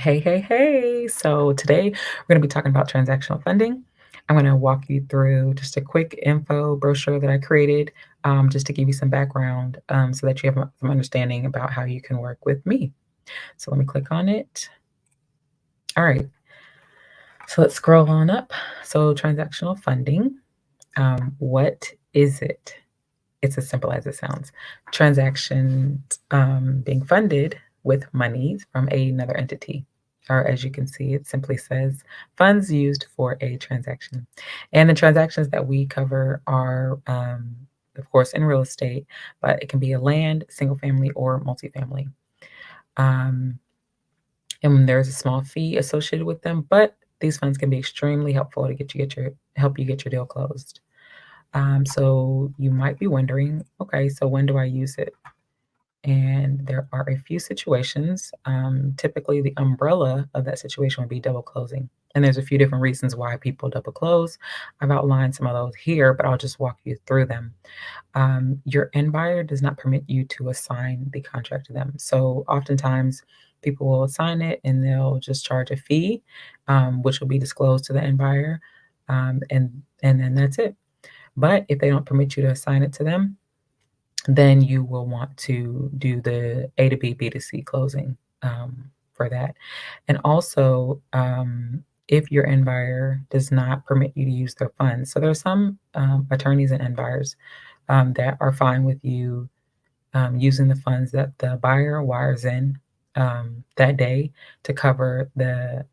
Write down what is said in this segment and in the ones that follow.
Hey, hey, hey. So today we're going to be talking about transactional funding. I'm going to walk you through just a quick info brochure that I created just to give you some background so that you have some understanding about how you can work with me. So let me click on it. All right. So let's scroll on up. So transactional funding, what is it? It's as simple as it sounds. Transactions being funded with monies from another entity. Or as you can see, it simply says funds used for a transaction. And the transactions that we cover are, of course, in real estate, but it can be a land, single family, or multifamily. Um, and there's a small fee associated with them, but these funds can be extremely helpful to help you get your deal closed. So you might be wondering, okay, so when do I use it? And there are a few situations. Typically, the umbrella of that situation would be double closing. And there's a few different reasons why people double close. I've outlined some of those here, but I'll just walk you through them. Your end buyer does not permit you to assign the contract to them. So oftentimes, people will assign it and they'll just charge a fee, which will be disclosed to the end buyer, and then that's it. But if they don't permit you to assign it to them, then you will want to do the A to B, B to C closing for that. And also, if your end buyer does not permit you to use their funds, so there are some attorneys and end buyers that are fine with you using the funds that the buyer wires in that day to cover the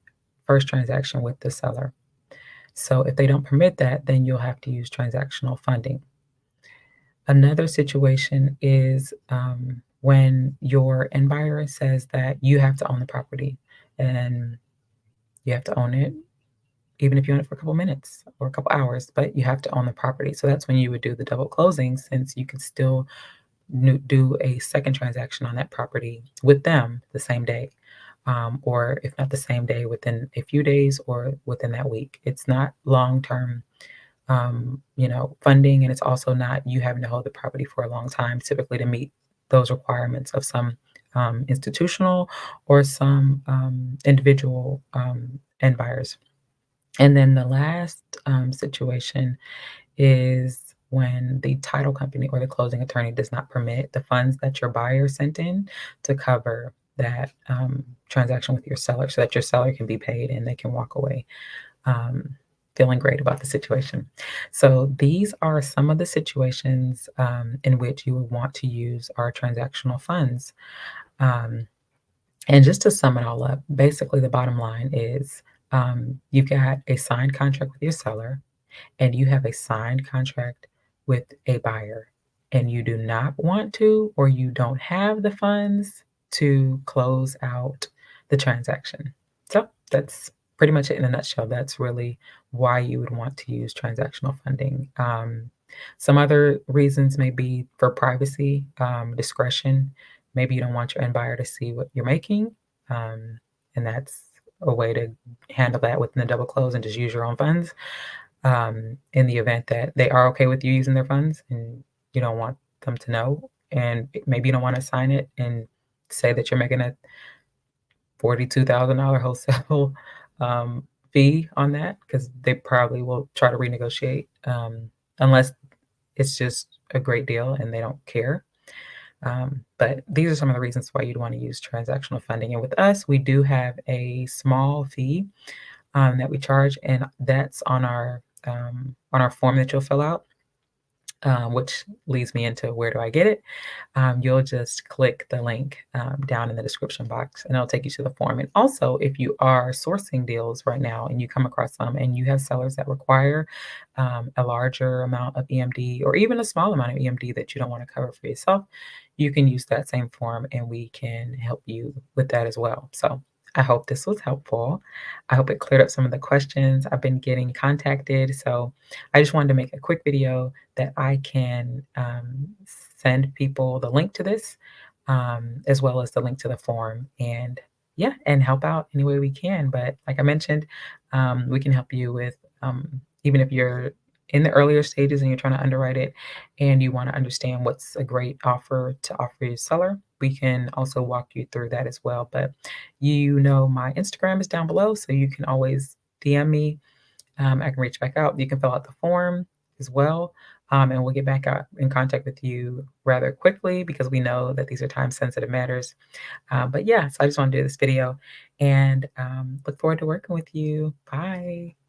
first transaction with the seller. So if they don't permit that, then you'll have to use transactional funding. Another situation is when your end buyer says that you have to own the property and you have to own it, even if you own it for a couple minutes or a couple hours, but you have to own the property. So that's when you would do the double closing, since you could still do a second transaction on that property with them the same day. Or if not the same day, within a few days or within that week. It's not long term funding, and it's also not you having to hold the property for a long time, typically to meet those requirements of some institutional or some individual end buyers. And then the last situation is when the title company or the closing attorney does not permit the funds that your buyer sent in to cover that transaction with your seller so that your seller can be paid and they can walk away um, feeling great about the situation. So these are some of the situations in which you would want to use our transactional funds. Um, and just to sum it all up, basically the bottom line is you've got a signed contract with your seller and you have a signed contract with a buyer, and you do not want to or you don't have the funds to close out the transaction. So that's pretty much it in a nutshell. That's really why you would want to use transactional funding. Some other reasons may be for privacy, discretion. Maybe you don't want your end buyer to see what you're making, and that's a way to handle that within the double close and just use your own funds in the event that they are okay with you using their funds and you don't want them to know. And maybe you don't want to sign it and say that you're making a $42,000 wholesale fee on that because they probably will try to renegotiate unless it's just a great deal and they don't care. But these are some of the reasons why you'd want to use transactional funding. And with us, we do have a small fee that we charge, and that's on our form that you'll fill out, which leads me into where do I get it? You'll just click the link down in the description box, and it'll take you to the form. And also, if you are sourcing deals right now and you come across some, and you have sellers that require a larger amount of EMD or even a small amount of EMD that you don't want to cover for yourself, you can use that same form, and we can help you with that as well. So I hope this was helpful. I hope it cleared up some of the questions. I've been getting contacted, so I just wanted to make a quick video that I can send people the link to this, as well as the link to the form, and yeah, and help out any way we can. But like I mentioned, we can help you with even if you're in the earlier stages and you're trying to underwrite it and you want to understand what's a great offer to offer your seller, we can also walk you through that as well. But my Instagram is down below, so you can always DM me. I can reach back out. You can fill out the form as well. And we'll get back out in contact with you rather quickly because we know that these are time sensitive matters. But yeah, so I just want to do this video and look forward to working with you. Bye.